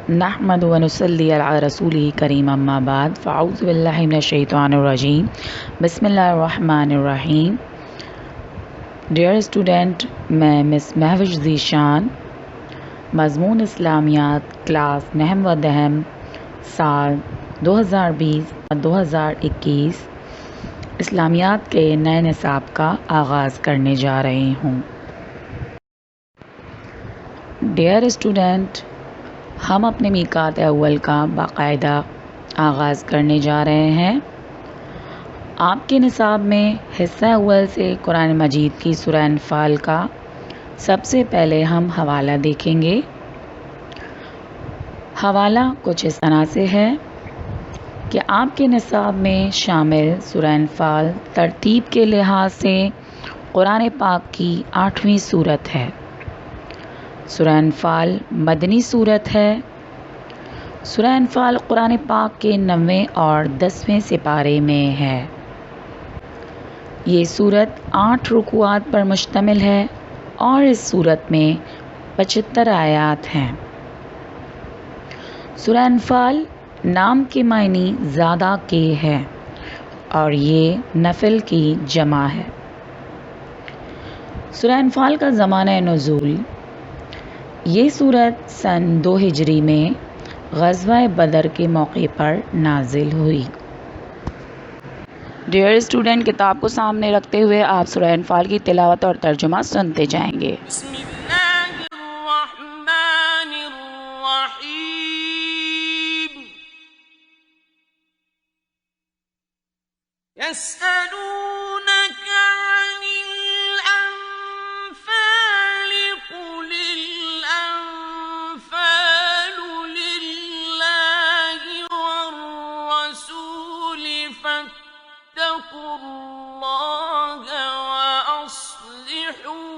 نحمد و نصلی علی رسولہ کریم اما بعد فاعوذ باللہ من الشیطان الرجیم بسم اللہ الرحمن الرحیم. ڈیئر اسٹوڈنٹ، میں مس مہوش ذیشان، مضمون اسلامیات، کلاس نہم و دہم، سال 2020-2021 اسلامیات کے نئے نصاب کا آغاز کرنے جا رہی ہوں. ڈیئر اسٹوڈنٹ، ہم اپنے میقات اول کا باقاعدہ آغاز کرنے جا رہے ہیں. آپ کے نصاب میں حصہ اول سے قرآن مجید کی سورہ انفال کا سب سے پہلے ہم حوالہ دیکھیں گے. حوالہ کچھ اس طرح سے ہے کہ آپ کے نصاب میں شامل سورہ انفال ترتیب کے لحاظ سے قرآن پاک کی 8ویں سورت ہے. سورہ انفال مدنی سورت ہے. سورہ انفال قرآن پاک کے 9ویں اور 10ویں سپارے میں ہے. یہ سورت 8 رکوعات پر مشتمل ہے اور اس سورت میں 75 آیات ہیں. سورہ انفال نام کے معنی زیادہ کے ہے اور یہ نفل کی جمع ہے. سورہ انفال کا زمانہ نزول، یہ سورت سن 2 ہجری میں غزوہ بدر کے موقع پر نازل ہوئی. ڈیئر اسٹوڈنٹ، کتاب کو سامنے رکھتے ہوئے آپ سورہ انفال کی تلاوت اور ترجمہ سنتے جائیں گے. بسم اللہ الرحمن الرحیم. يسألونك عن الأنفال قل الأنفال لله والرسول فاتقوا الله وأصلحوا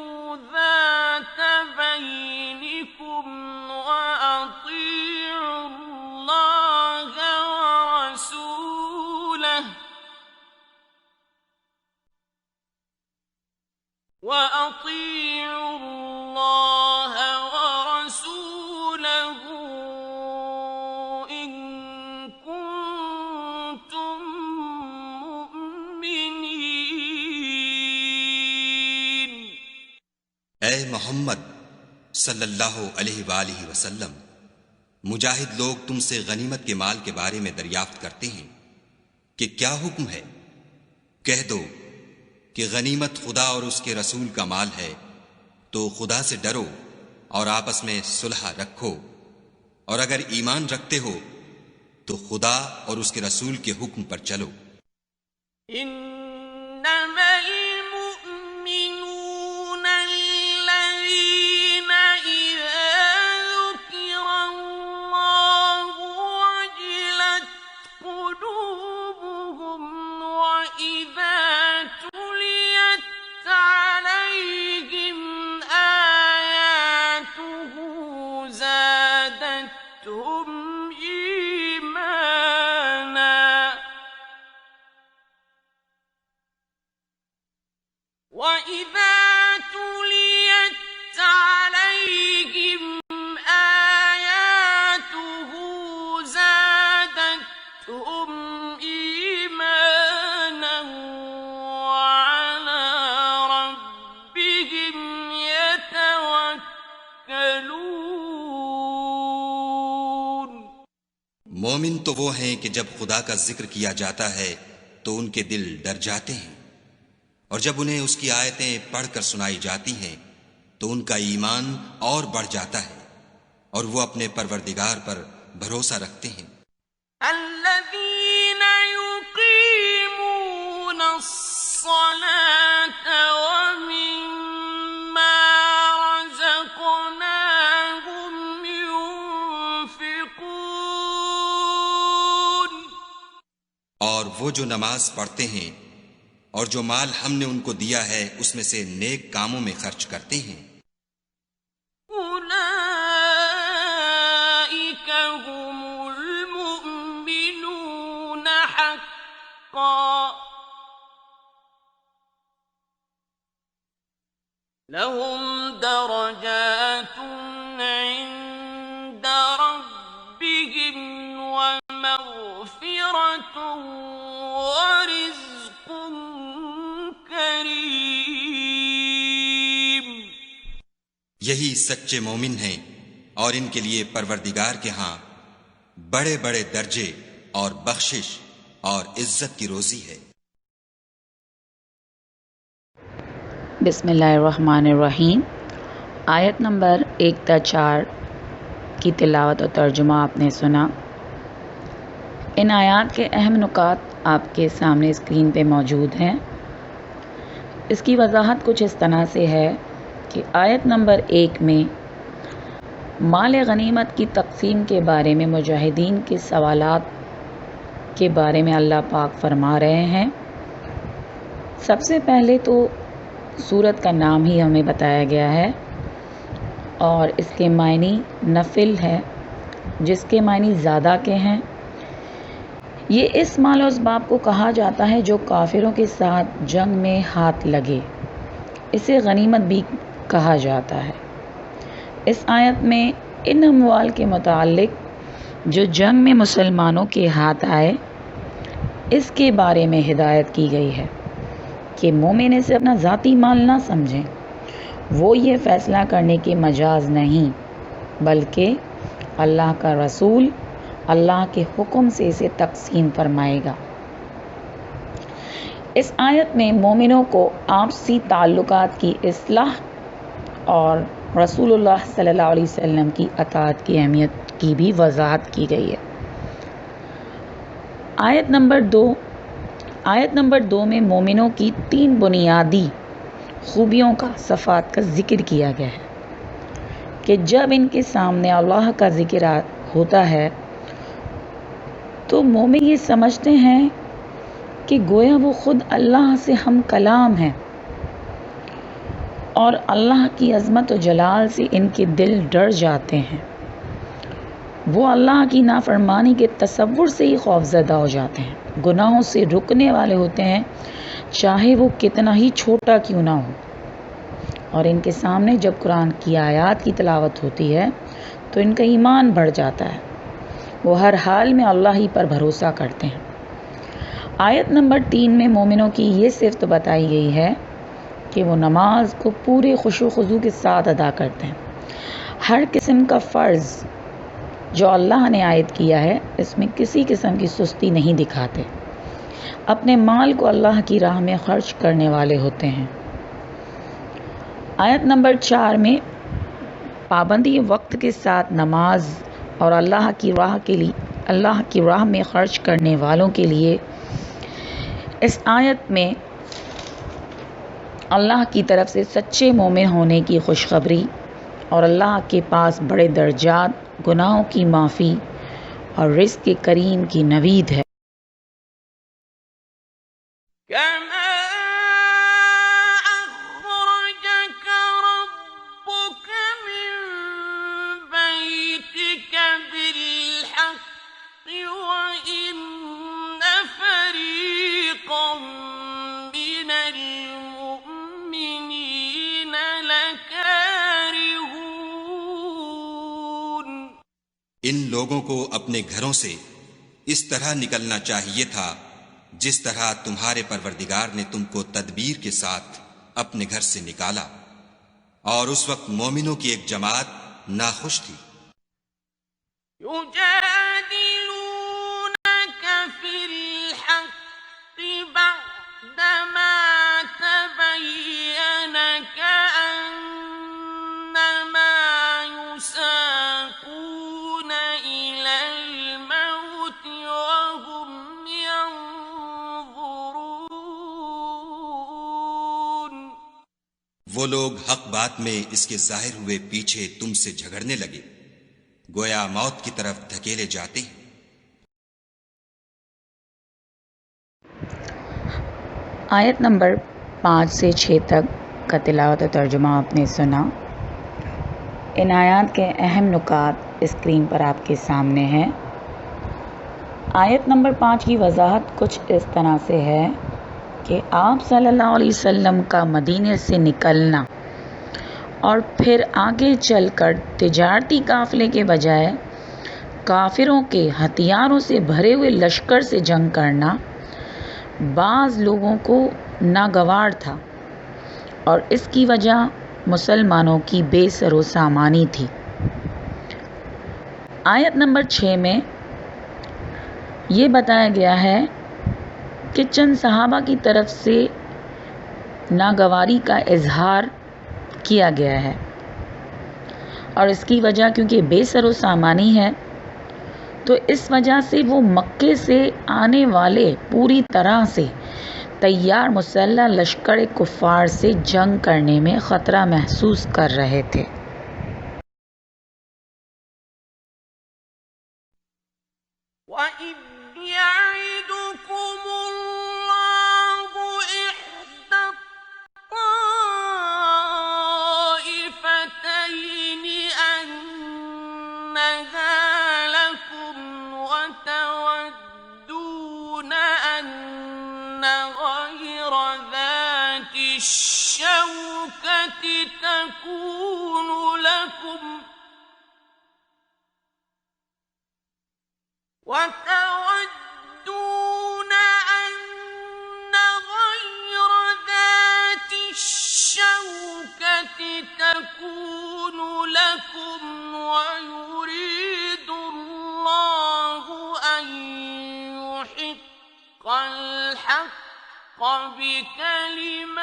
ذات بينكم وأطيعوا الله ورسوله إن كنتم مؤمنين. اے محمد صلی اللہ علیہ وآلہ وسلم، مجاہد لوگ تم سے غنیمت کے مال کے بارے میں دریافت کرتے ہیں کہ کیا حکم ہے. کہہ دو کہ غنیمت خدا اور اس کے رسول کا مال ہے، تو خدا سے ڈرو اور آپس میں صلح رکھو، اور اگر ایمان رکھتے ہو تو خدا اور اس کے رسول کے حکم پر چلو. إنما المؤمنون الذين إذا ذكر الله وجلت قلوبهم وإذا تليت عليهم آياته زادتهم إيمانا وَإِذَا تُلِيَتْ عَلَيْهِمْ آيَاتُهُ زَادَتْهُمْ إِيمَانًا وَعَلَى رَبِّهِمْ يَتَوَكَّلُونَ. مومن تو وہ ہیں کہ جب خدا کا ذکر کیا جاتا ہے تو ان کے دل ڈر جاتے ہیں، اور جب انہیں اس کی آیتیں پڑھ کر سنائی جاتی ہیں تو ان کا ایمان اور بڑھ جاتا ہے، اور وہ اپنے پروردگار پر بھروسہ رکھتے ہیں. الذين يقيمون الصلاة ومما رزقناهم ينفقون. اور وہ جو نماز پڑھتے ہیں اور جو مال ہم نے ان کو دیا ہے اس میں سے نیک کاموں میں خرچ کرتے ہیں. أولئك هم المؤمنون حقا لهم درجات عند ربهم یہی سچے مومن ہیں اور ان کے لیے پروردگار کے ہاں بڑے بڑے درجے اور بخشش اور عزت کی روزی ہے۔ بسم اللہ الرحمن الرحیم۔ آیت نمبر 1 تا 4 کی تلاوت اور ترجمہ آپ نے سنا۔ ان آیات کے اہم نکات آپ کے سامنے اسکرین پہ موجود ہیں۔ اس کی وضاحت کچھ اس طرح سے ہے کہ آیت نمبر 1 میں مال غنیمت کی تقسیم کے بارے میں مجاہدین کے سوالات کے بارے میں اللہ پاک فرما رہے ہیں۔ سب سے پہلے تو سورت کا نام ہی ہمیں بتایا گیا ہے اور اس کے معنی نفل ہے، جس کے معنی زیادہ کے ہیں۔ یہ اس مال و اسباب کو کہا جاتا ہے جو کافروں کے ساتھ جنگ میں ہاتھ لگے، اسے غنیمت بھی کہا جاتا ہے۔ اس آیت میں ان اموال کے متعلق جو جنگ میں مسلمانوں کے ہاتھ آئے، اس کے بارے میں ہدایت کی گئی ہے کہ مومن اسے اپنا ذاتی مال نہ سمجھیں، وہ یہ فیصلہ کرنے کے مجاز نہیں، بلکہ اللہ کا رسول اللہ کے حکم سے اسے تقسیم فرمائے گا۔ اس آیت میں مومنوں کو آپسی تعلقات کی اصلاح اور رسول اللہ صلی اللہ علیہ وسلم کی اطاعت کی اہمیت کی بھی وضاحت کی گئی ہے۔ آیت نمبر 2 میں مومنوں کی 3 بنیادی خوبیوں کا، صفات کا ذکر کیا گیا ہے کہ جب ان کے سامنے اللہ کا ذکر ہوتا ہے تو مومن یہ سمجھتے ہیں کہ گویا وہ خود اللہ سے ہم کلام ہیں اور اللہ کی عظمت و جلال سے ان کے دل ڈر جاتے ہیں، وہ اللہ کی نافرمانی کے تصور سے ہی خوفزدہ ہو جاتے ہیں، گناہوں سے رکنے والے ہوتے ہیں چاہے وہ کتنا ہی چھوٹا کیوں نہ ہو۔ اور ان کے سامنے جب قرآن کی آیات کی تلاوت ہوتی ہے تو ان کا ایمان بڑھ جاتا ہے، وہ ہر حال میں اللہ ہی پر بھروسہ کرتے ہیں۔ آیت نمبر 3 میں مومنوں کی یہ صفت بتائی گئی ہے کہ وہ نماز کو پورے خشوع و خضوع کے ساتھ ادا کرتے ہیں۔ ہر قسم کا فرض جو اللہ نے عائد کیا ہے اس میں کسی قسم کی سستی نہیں دکھاتے، اپنے مال کو اللہ کی راہ میں خرچ کرنے والے ہوتے ہیں۔ آیت نمبر 4 میں پابندی وقت کے ساتھ نماز اور اللہ کی راہ میں خرچ کرنے والوں کے لیے اس آیت میں اللہ کی طرف سے سچے مومن ہونے کی خوشخبری اور اللہ کے پاس بڑے درجات، گناہوں کی معافی اور رزق کریم کی نوید ہے۔ كما أخرجك ربك من بيتك بالحق وإن فريقا من المؤمنين لكارهون۔ ان لوگوں کو اپنے گھروں سے اس طرح نکلنا چاہیے تھا جس طرح تمہارے پروردگار نے تم کو تدبیر کے ساتھ اپنے گھر سے نکالا، اور اس وقت مومنوں کی ایک جماعت ناخوش تھی۔ يجادلونك في الحق بعدما تبين كأنما يساقون إلى الموت وهم ينظرون۔ وہ لوگ حق بات میں اس کے ظاہر ہوئے پیچھے تم سے جھگڑنے لگے، گویا موت کی طرف دھکیلے جاتے ہیں۔ آیت نمبر 5 سے 6 تک کا تلاوت و ترجمہ آپ نے سنا۔ ان آیات کے اہم نکات اسکرین پر آپ کے سامنے ہیں۔ آیت نمبر 5 کی وضاحت کچھ اس طرح سے ہے کہ آپ صلی اللہ علیہ وسلم کا مدینے سے نکلنا اور پھر آگے چل کر تجارتی قافلے کے بجائے کافروں کے ہتھیاروں سے بھرے ہوئے لشکر سے جنگ کرنا بعض لوگوں کو ناگوار تھا، اور اس کی وجہ مسلمانوں کی بے سر و سامانی تھی۔ آیت نمبر 6 میں یہ بتایا گیا ہے کہ چند صحابہ کی طرف سے ناگواری کا اظہار کیا گیا ہے، اور اس کی وجہ کیونکہ بے سر و سامانی ہے، تو اس وجہ سے وہ مکے سے آنے والے پوری طرح سے تیار مسلح لشکر کفار سے جنگ کرنے میں خطرہ محسوس کر رہے تھے۔ وَإِذْ يَعِدُكُمُ اللَّهُ إِحْدَى الطَّائِفَتَيْنِ أَنَّهَا لَكُمْ وَتَوَدُّونَ أَنَّ غَيْرَ ذَاتِ الشَّوْكَةِ تَكُونُ لَكُمْ وَيُرِيدُ اللَّهُ أَن يُحِقَّ الْحَقَّ بِكَلِمَاتِهِ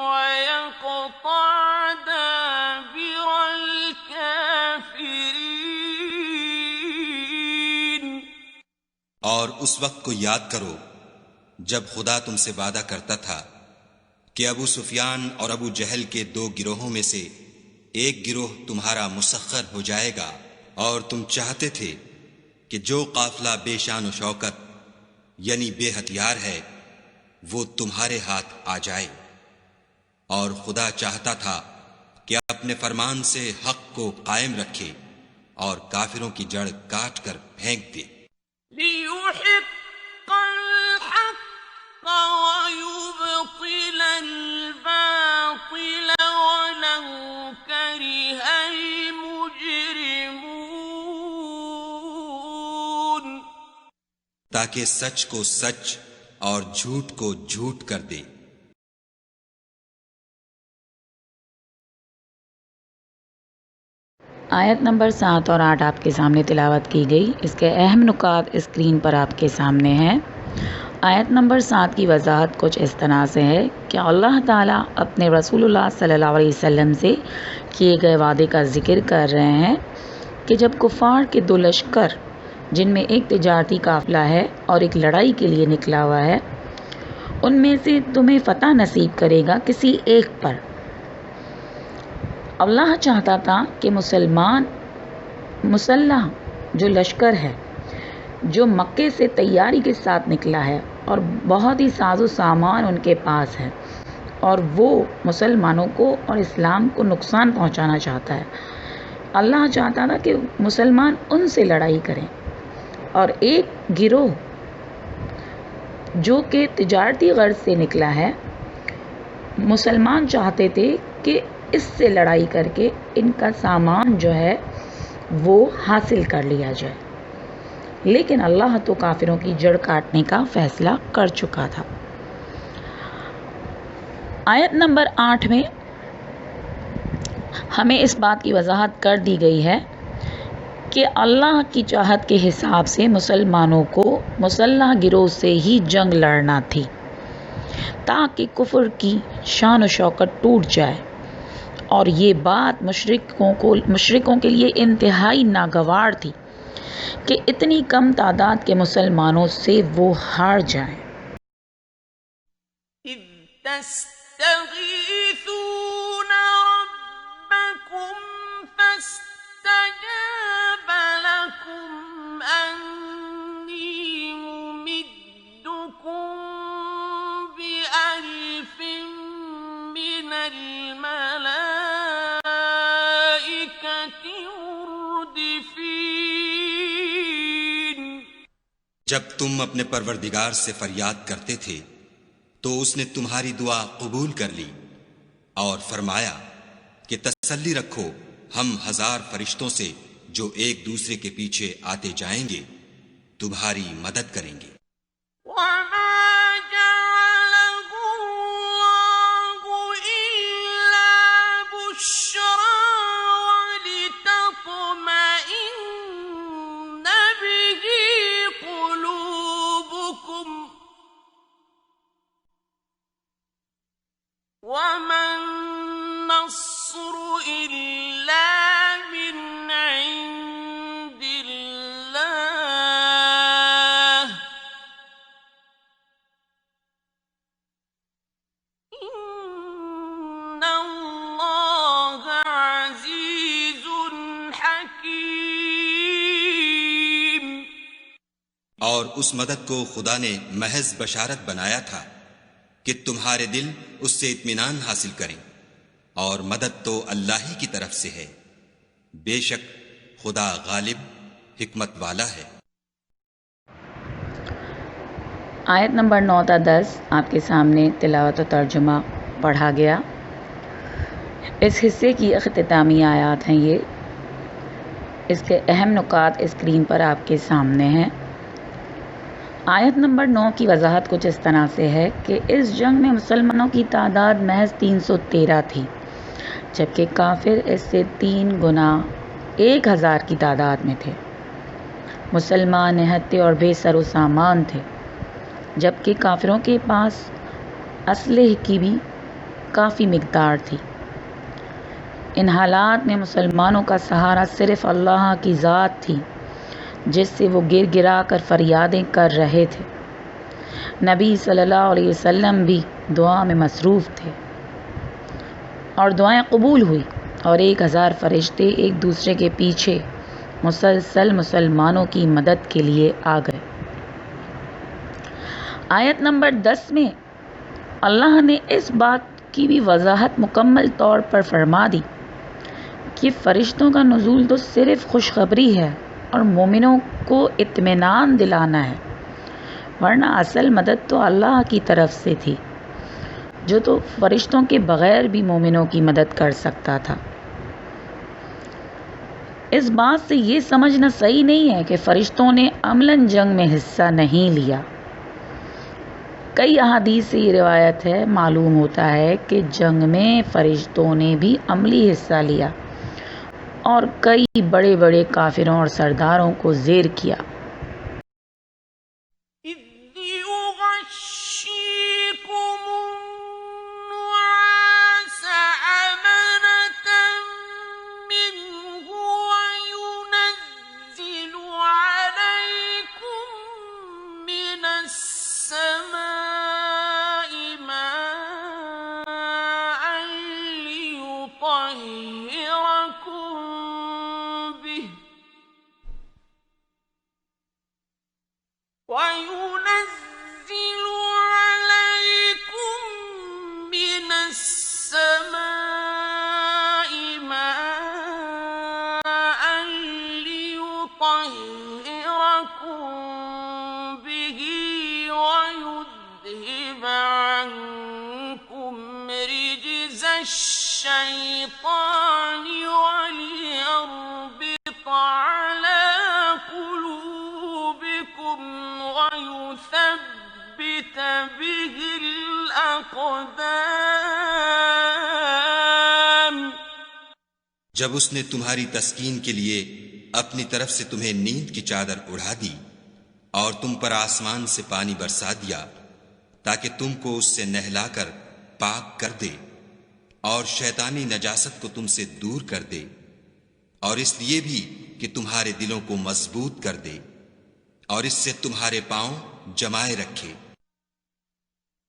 وَيَقْطَعَ دَابِرَ الْكَافِرِينَ۔ اور اس وقت کو یاد کرو جب خدا تم سے وعدہ کرتا تھا کہ ابو سفیان اور ابو جہل کے 2 گروہوں میں سے ایک گروہ تمہارا مسخر ہو جائے گا، اور تم چاہتے تھے کہ جو قافلہ بے شان و شوکت یعنی بے ہتھیار ہے وہ تمہارے ہاتھ آ جائے، اور خدا چاہتا تھا کہ اپنے فرمان سے حق کو قائم رکھے اور کافروں کی جڑ کاٹ کر پھینک دے۔ لِيُحِقَّ الْحَقَّ وَيُبْطِلَ الْبَاطِلَ وَلَوْ كَرِهَ الْمُجْرِمُونَ۔ تاکہ سچ کو سچ اور جھوٹ کو جھوٹ کر دے۔ آیت نمبر 7 اور 8 آپ کے سامنے تلاوت کی گئی۔ اس کے اہم نکات اسکرین پر آپ کے سامنے ہیں۔ آیت نمبر 7 کی وضاحت کچھ اس طرح سے ہے کہ اللہ تعالیٰ اپنے رسول اللہ صلی اللہ علیہ وسلم سے کیے گئے وعدے کا ذکر کر رہے ہیں کہ جب کفار کے 2 لشکر جن میں ایک تجارتی قافلہ ہے اور ایک لڑائی کے لیے نکلا ہوا ہے، ان میں سے تمہیں فتح نصیب کرے گا کسی ایک پر۔ اللہ چاہتا تھا کہ مسلح جو لشکر ہے جو مکے سے تیاری کے ساتھ نکلا ہے اور بہت ہی ساز و سامان ان کے پاس ہے، اور وہ مسلمانوں کو اور اسلام کو نقصان پہنچانا چاہتا ہے، اللہ چاہتا تھا کہ مسلمان ان سے لڑائی کریں، اور ایک گروہ جو کہ تجارتی غرض سے نکلا ہے، مسلمان چاہتے تھے کہ اس سے لڑائی کر کے ان کا سامان جو ہے وہ حاصل کر لیا جائے، لیکن اللہ تو کافروں کی جڑ کاٹنے کا فیصلہ کر چکا تھا۔ آیت نمبر 8 میں ہمیں اس بات کی وضاحت کر دی گئی ہے کہ اللہ کی چاہت کے حساب سے مسلمانوں کو مسلح گروہ سے ہی جنگ لڑنا تھی تاکہ کفر کی شان و شوکت ٹوٹ جائے، اور یہ بات مشرکوں کے لیے انتہائی ناگوار تھی کہ اتنی کم تعداد کے مسلمانوں سے وہ ہار جائیں۔ إِذْ تَسْتَغِيثُونَ رَبَّكُمْ فَاسْتَجَابَ لَكُمْ أَنِّي مُمِدُّكُمْ بِأَلْفٍ مِّنَ الْمَلَائِكَةِ مُرْدِفِينَ۔ جب تم اپنے پروردگار سے فریاد کرتے تھے تو اس نے تمہاری دعا قبول کر لی اور فرمایا کہ تسلی رکھو، ہم 1000 فرشتوں سے جو ایک دوسرے کے پیچھے آتے جائیں گے تمہاری مدد کریں گے۔ وَمَا جَعَلَهُ اللَّهُ إِلَّا إلا من عند الله إن الله عزيز حكيم. اور اس مدد کو خدا نے محض بشارت بنایا تھا کہ تمہارے دل اس سے اطمینان حاصل کریں، اور مدد تو اللہ ہی کی طرف سے ہے، بے شک خدا غالب حکمت والا ہے. آیت نمبر 9 تا 10 آپ کے سامنے تلاوت و ترجمہ پڑھا گیا. اس حصے کی اختتامی آیات ہیں یہ. اس کے اہم نکات اسکرین پر آپ کے سامنے ہیں. آیت نمبر 9 کی وضاحت کچھ اس طرح سے ہے کہ اس جنگ میں مسلمانوں کی تعداد محض 313 تھی، جبکہ کافر اس سے 3 گنا 1000 کی تعداد میں تھے. مسلمان نہتے اور بے سر و سامان تھے، جبکہ کافروں کے پاس اسلحے کی بھی کافی مقدار تھی. ان حالات میں مسلمانوں کا سہارا صرف اللہ کی ذات تھی، جس سے وہ گر گرا کر فریادیں کر رہے تھے. نبی صلی اللہ علیہ وسلم بھی دعا میں مصروف تھے اور دعائیں قبول ہوئی، اور 1000 فرشتے ایک دوسرے کے پیچھے مسلسل مسلمانوں کی مدد کے لیے آ گئے. آیت نمبر 10 میں اللہ نے اس بات کی بھی وضاحت مکمل طور پر فرما دی کہ فرشتوں کا نزول تو صرف خوشخبری ہے اور مومنوں کو اطمینان دلانا ہے، ورنہ اصل مدد تو اللہ کی طرف سے تھی، جو تو فرشتوں کے بغیر بھی مومنوں کی مدد کر سکتا تھا. اس بات سے یہ سمجھنا صحیح نہیں ہے کہ فرشتوں نے عملاً جنگ میں حصہ نہیں لیا. کئی احادیث سے یہ روایت ہے، معلوم ہوتا ہے کہ جنگ میں فرشتوں نے بھی عملی حصہ لیا اور کئی بڑے بڑے کافروں اور سرداروں کو زیر کیا. إذ يغشيكم النعاس أمنة منه وينزل عليكم من السماء ماء ليطهركم به وينزل عليكم من السماء ماء ليطهركم به ويذهب عنكم رجز الشيطان وليربط على قلوبكم ويثبت به الأقدام. جب اس نے تمہاری تسکین کے لیے اپنی طرف سے تمہیں نیند کی چادر اڑا دی اور تم پر آسمان سے پانی برسا دیا تاکہ تم کو اس سے نہلا کر پاک کر دے اور شیطانی نجاست کو تم سے دور کر دے، اور اس لیے بھی کہ تمہارے دلوں کو مضبوط کر دے اور اس سے تمہارے پاؤں جمائے رکھے.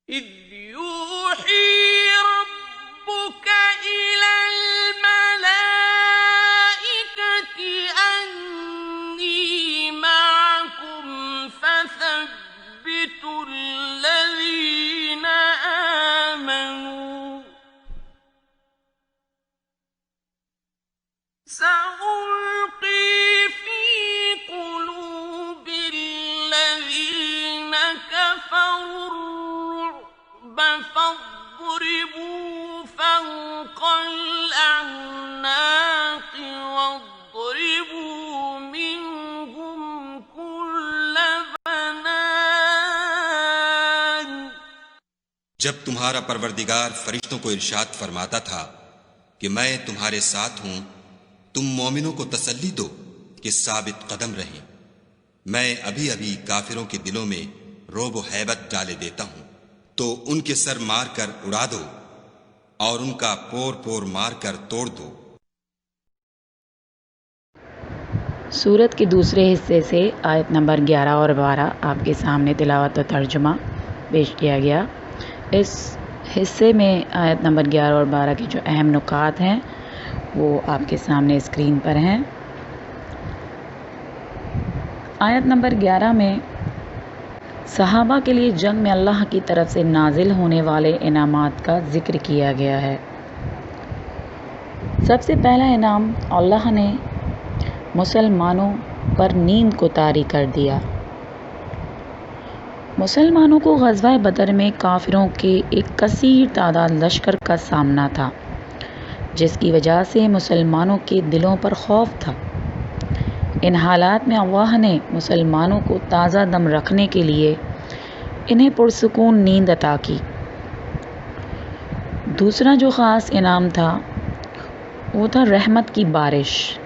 إذ يوحي ربك إلى الملائكة أني معكم فثبتوا الذين آمنوا سألقي في قلوب الذين كفروا الرعب فاضربوا فوق الأعناق واضربوا منهم كل بنان. جب تمہارا پروردگار فرشتوں کو ارشاد فرماتا تھا کہ میں تمہارے ساتھ ہوں، تم مومنوں کو تسلی دو کہ ثابت قدم رہیں، میں ابھی ابھی کافروں کے دلوں میں رعب و ہیبت ڈالے دیتا ہوں، تو ان کے سر مار کر اڑا دو اور ان کا پور پور مار کر توڑ دو. سورت کے دوسرے حصے سے آیت نمبر 11 اور 12 آپ کے سامنے تلاوت و ترجمہ پیش کیا گیا۔ اس حصے میں آیت نمبر 11 اور 12 کے جو اہم نکات ہیں وہ آپ کے سامنے اسکرین پر ہیں۔ آیت نمبر 11 میں صحابہ کے لیے جنگ میں اللہ کی طرف سے نازل ہونے والے انعامات کا ذکر کیا گیا ہے۔ سب سے پہلا انعام اللہ نے مسلمانوں پر نیند کو طاری کر دیا۔ مسلمانوں کو غزوہ بدر میں کافروں کے ایک کثیر تعداد لشکر کا سامنا تھا، جس کی وجہ سے مسلمانوں کے دلوں پر خوف تھا۔ ان حالات میں اللہ نے مسلمانوں کو تازہ دم رکھنے کے لیے انہیں پرسکون نیند عطا کی۔ دوسرا جو خاص انعام تھا وہ تھا رحمت کی بارش۔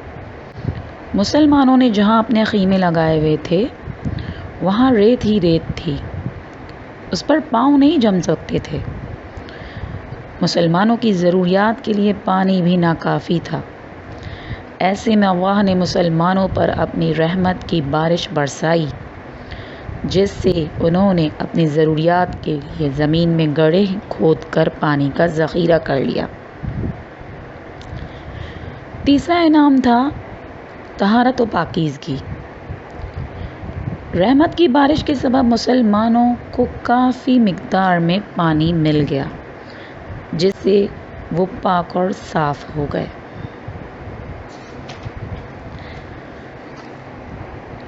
مسلمانوں نے جہاں اپنے خیمے لگائے ہوئے تھے وہاں ریت ہی ریت تھی، اس پر پاؤں نہیں جم سکتے تھے۔ مسلمانوں کی ضروریات کے لیے پانی بھی ناکافی تھا۔ ایسے میں اللہ نے مسلمانوں پر اپنی رحمت کی بارش برسائی، جس سے انہوں نے اپنی ضروریات کے لیے زمین میں گڑھے کھود کر پانی کا ذخیرہ کر لیا۔ تیسرا انعام تھا طہارت و پاکیزگی۔ رحمت کی بارش کے سبب مسلمانوں کو کافی مقدار میں پانی مل گیا، جس سے وہ پاک اور صاف ہو گئے۔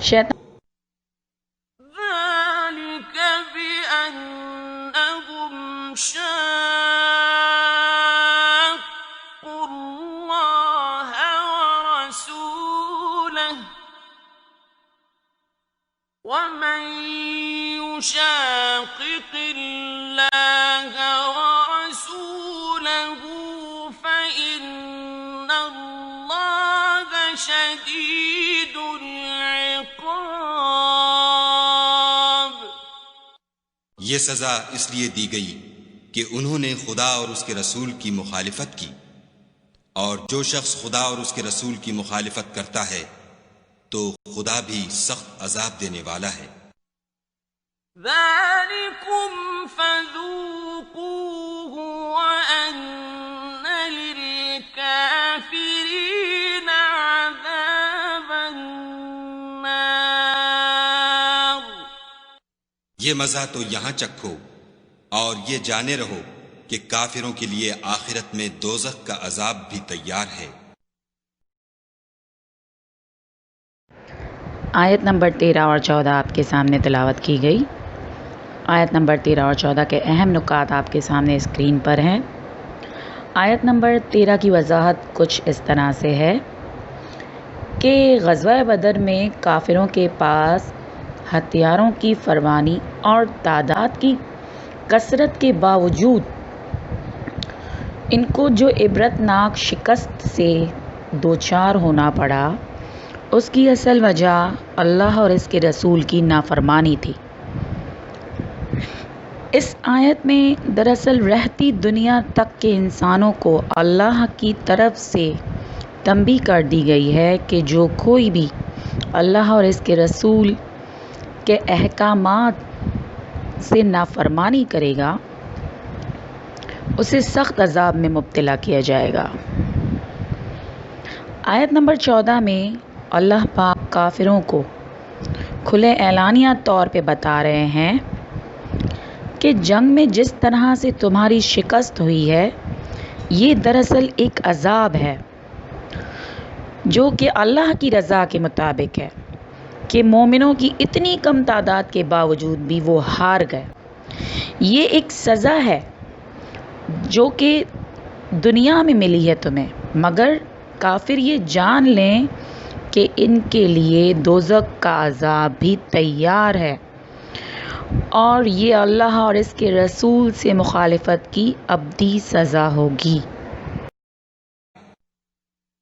شیطان ذلك بأنهم شاقوا الله ورسوله ومن يشاقق الله ورسوله فإن الله شديد العقاب۔ یہ سزا اس لیے دی گئی کہ انہوں نے خدا اور اس کے رسول کی مخالفت کی، اور جو شخص خدا اور اس کے رسول کی مخالفت کرتا ہے تو خدا بھی سخت عذاب دینے والا ہے۔ ذَلِكُمْ فَذُوقُوهُ وَأَنَّ لِلْكَافِرِينَ عَذَابَ النَّارِ۔ یہ مزہ تو یہاں چکھو اور یہ جانے رہو کہ کافروں کے لیے آخرت میں دوزخ کا عذاب بھی تیار ہے۔ آیت نمبر 13 اور 14 آپ کے سامنے تلاوت کی گئی۔ آیت نمبر 13 اور 14 کے اہم نکات آپ کے سامنے اسکرین پر ہیں۔ آیت نمبر 13 کی وضاحت کچھ اس طرح سے ہے کہ غزوہ بدر میں کافروں کے پاس ہتھیاروں کی فراوانی اور تعداد کی کثرت کے باوجود ان کو جو عبرتناک شکست سے دوچار ہونا پڑا، اس کی اصل وجہ اللہ اور اس کے رسول کی نافرمانی تھی۔ اس آیت میں دراصل رہتی دنیا تک کے انسانوں کو اللہ کی طرف سے تنبیہ کر دی گئی ہے کہ جو کوئی بھی اللہ اور اس کے رسول کے احکامات سے نافرمانی کرے گا اسے سخت عذاب میں مبتلا کیا جائے گا۔ آیت نمبر 14 میں اللہ پاک کافروں کو کھلے اعلانیہ طور پہ بتا رہے ہیں کہ جنگ میں جس طرح سے تمہاری شکست ہوئی ہے یہ دراصل ایک عذاب ہے جو کہ اللہ کی رضا کے مطابق ہے کہ مومنوں کی اتنی کم تعداد کے باوجود بھی وہ ہار گئے۔ یہ ایک سزا ہے جو کہ دنیا میں ملی ہے تمہیں، مگر کافر یہ جان لیں کہ ان کے لیے دوزخ کا عذاب بھی تیار ہے، اور یہ اللہ اور اس کے رسول سے مخالفت کی ابدی سزا ہوگی۔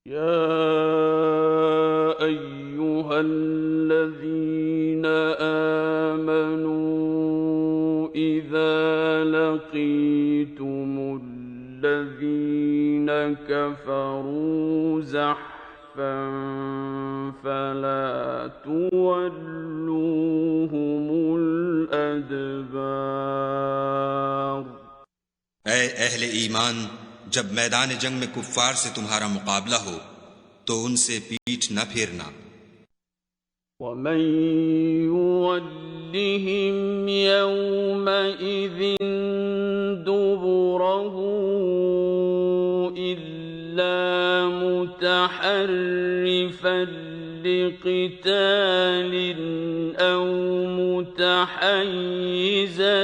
یا ایہا الذین آمنوا اذا لقیتم الذین كفروا زحفا فلا تولوهم الأدبار۔ اے اہل ایمان، جب میدان جنگ میں کفار سے تمہارا مقابلہ ہو تو ان سے پیٹھ نہ پھیرنا۔ ومن يولهم يومئذ دبره إلا متحرفا لقتال أو متحيزا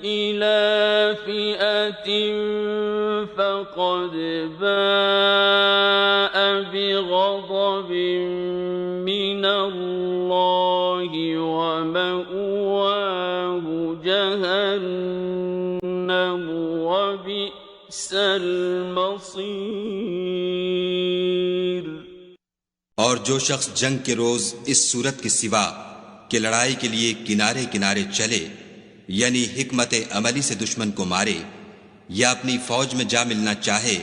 إلى فئة فقد باء بغضب من الله ومأواه جهنم وبئس المصير۔ اور جو شخص جنگ کے روز اس صورت کے سوا کہ لڑائی کے لیے کنارے کنارے چلے، یعنی حکمت عملی سے دشمن کو مارے، یا اپنی فوج میں جا ملنا چاہے،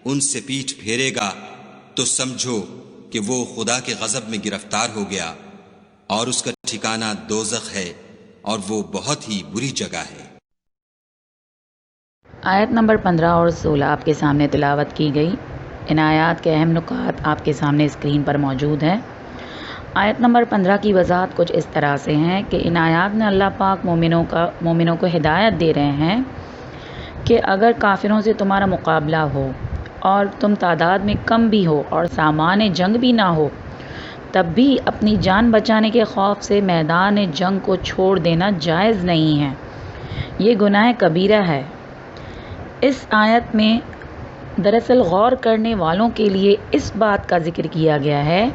ان سے پیٹھ پھیرے گا تو سمجھو کہ وہ خدا کے غضب میں گرفتار ہو گیا، اور اس کا ٹھکانہ دوزخ ہے، اور وہ بہت ہی بری جگہ ہے۔ آیت نمبر 15 اور 16 آپ کے سامنے تلاوت کی گئی۔ ان آیات کے اہم نکات آپ کے سامنے اسکرین پر موجود ہیں۔ آیت نمبر 15 کی وضاحت کچھ اس طرح سے ہیں کہ ان آیات میں اللہ پاک مومنوں کو ہدایت دے رہے ہیں کہ اگر کافروں سے تمہارا مقابلہ ہو اور تم تعداد میں کم بھی ہو اور سامان جنگ بھی نہ ہو، تب بھی اپنی جان بچانے کے خوف سے میدان جنگ کو چھوڑ دینا جائز نہیں ہے، یہ گناہ کبیرہ ہے۔ اس آیت میں دراصل غور کرنے والوں کے لیے اس بات کا ذکر کیا گیا ہے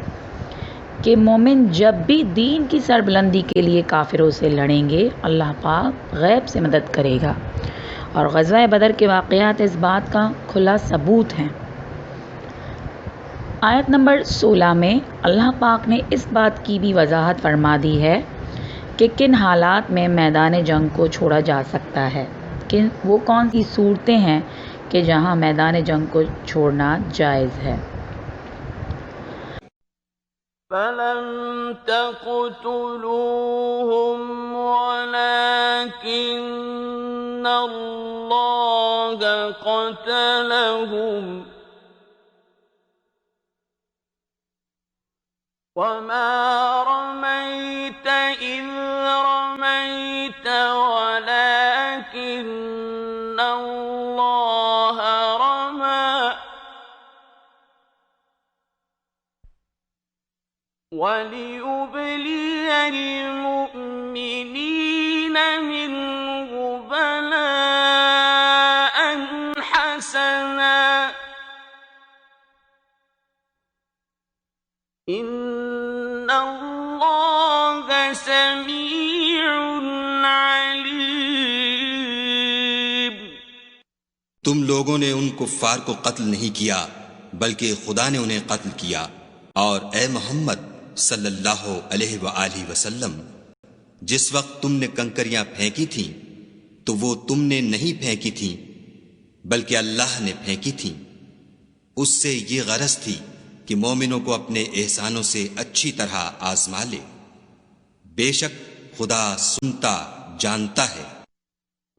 کہ مومن جب بھی دین کی سربلندی کے لیے کافروں سے لڑیں گے، اللہ پاک غیب سے مدد کرے گا، اور غزوہ بدر کے واقعات اس بات کا کھلا ثبوت ہیں۔ آیت نمبر 16 میں اللہ پاک نے اس بات کی بھی وضاحت فرما دی ہے کہ کن حالات میں میدان جنگ کو چھوڑا جا سکتا ہے، وہ کون سی صورتیں ہیں کہ جہاں میدان جنگ کو چھوڑنا جائز ہے۔ فَلَمْ تَقْتُلُوهُمْ وَلَكِنَّ اللَّهَ قَتَلَهُمْ وَمَا رَمَيْتَ إِذْ رَمَيْتَ وَلَكِنَّ اللَّهَ رَمَى وَلِيُبْلِيَ الْمُؤْمِنِينَ مِنْهُ بَلَاءً حَسَنًا إِنَّ اللَّهَ سَمِيعٌ عَلِيمٌ۔ تم لوگوں نے ان کفار کو قتل نہیں کیا بلکہ خدا نے انہیں قتل کیا، اور اے محمد صلی اللہ علیہ وآلہ وسلم، جس وقت تم نے کنکریاں پھینکی تھیں تو وہ تم نے نہیں پھینکی تھیں بلکہ اللہ نے پھینکی تھیں۔ اس سے یہ غرض تھی کہ مومنوں کو اپنے احسانوں سے اچھی طرح آزما لے، بے شک خدا سنتا جانتا ہے۔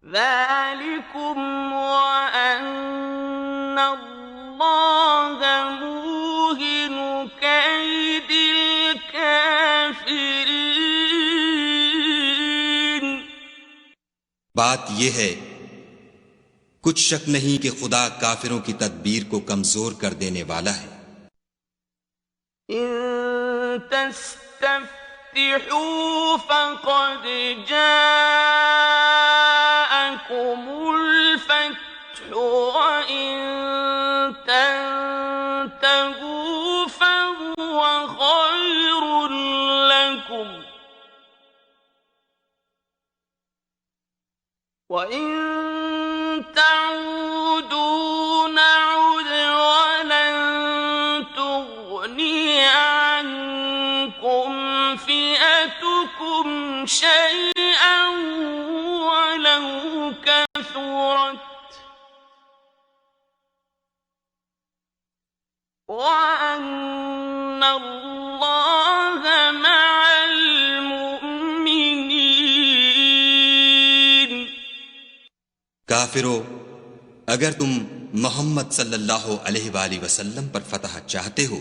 ذَلِكُمْ وَأَنَّ اللَّهَ مُوهِنُ كَيْدِ الْكَافِرِينَ۔ بات یہ ہے، کچھ شک نہیں کہ خدا کافروں کی تدبیر کو کمزور کر دینے والا ہے۔ إِن تَسْتَفْتِحُوا فَقَدْ جَاءَكُمُ الْفَتْحُ وَإِن تَنْتَهُوا فَهُوَ خَيْرٌ لَكُمْ وَإِن تَعُودُوا نَعُدْ وَلَن تُغْنِيَ عَنكُمْ فِئَتُكُمْ شَيْئًا وَأَنَّ اللَّهَ مَعَ الْمُؤْمِنِينَ۔ کافرو، اگر تم محمد صلی اللہ علیہ وآلہ وسلم پر فتح چاہتے ہو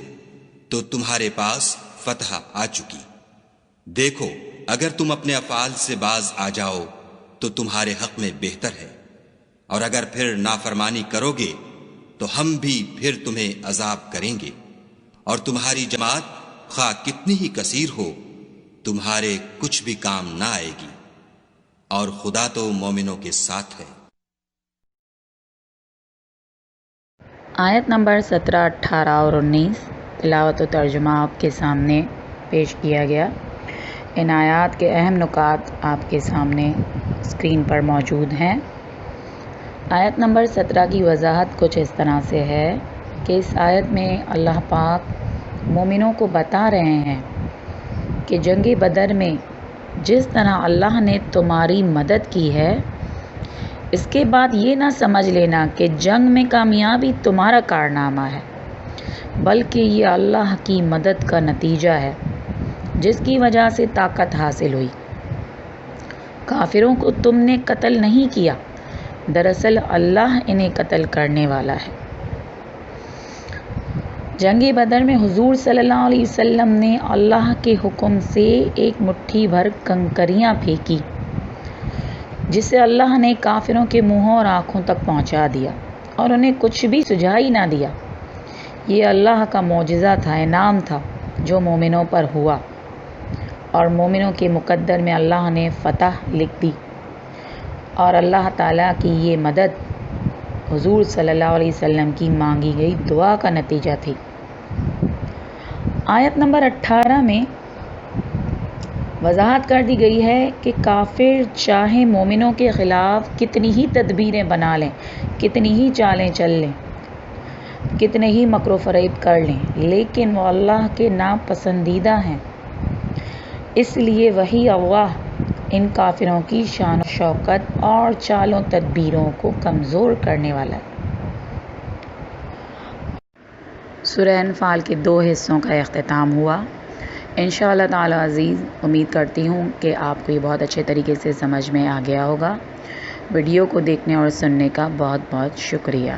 تو تمہارے پاس فتح آ چکی۔ دیکھو، اگر تم اپنے افعال سے باز آ جاؤ تو تمہارے حق میں بہتر ہے، اور اگر پھر نافرمانی کرو گے تو ہم بھی پھر تمہیں عذاب کریں گے، اور تمہاری جماعت خواہ کتنی ہی کثیر ہو تمہارے کچھ بھی کام نہ آئے گی، اور خدا تو مومنوں کے ساتھ ہے۔ آیت نمبر 17، 18 اور 19 تلاوت و ترجمہ آپ کے سامنے پیش کیا گیا۔ ان آیات کے اہم نکات آپ کے سامنے اسکرین پر موجود ہیں۔ آیت نمبر 17 کی وضاحت کچھ اس طرح سے ہے کہ اس آیت میں اللہ پاک مومنوں کو بتا رہے ہیں کہ جنگ بدر میں جس طرح اللہ نے تمہاری مدد کی ہے، اس کے بعد یہ نہ سمجھ لینا کہ جنگ میں کامیابی تمہارا کارنامہ ہے، بلکہ یہ اللہ کی مدد کا نتیجہ ہے جس کی وجہ سے طاقت حاصل ہوئی۔ کافروں کو تم نے قتل نہیں کیا، دراصل اللہ انہیں قتل کرنے والا ہے۔ جنگ بدر میں حضور صلی اللہ علیہ وسلم نے اللہ کے حکم سے ایک مٹھی بھر کنکریاں پھینکی، جسے اللہ نے کافروں کے منہوں اور آنکھوں تک پہنچا دیا اور انہیں کچھ بھی سجھا ہی نہ دیا۔ یہ اللہ کا معجزہ تھا، انعام تھا جو مومنوں پر ہوا، اور مومنوں کے مقدر میں اللہ نے فتح لکھ دی، اور اللہ تعالیٰ کی یہ مدد حضور صلی اللہ علیہ وسلم کی مانگی گئی دعا کا نتیجہ تھی۔ آیت نمبر 18 میں وضاحت کر دی گئی ہے کہ کافر چاہے مومنوں کے خلاف کتنی ہی تدبیریں بنا لیں، کتنی ہی چالیں چل لیں، کتنے ہی مکر و فریب کر لیں، لیکن وہ اللہ کے ناپسندیدہ ہیں۔ اس لیے وہی اللہ ان کافروں کی شان و شوکت اور چالوں تدبیروں کو کمزور کرنے والا ہے۔ سورہ انفال کے 2 حصوں کا اختتام ہوا۔ انشاءاللہ تعالی عزیز امید کرتی ہوں کہ آپ کو یہ بہت اچھے طریقے سے سمجھ میں آ گیا ہوگا۔ ویڈیو کو دیکھنے اور سننے کا بہت بہت شکریہ۔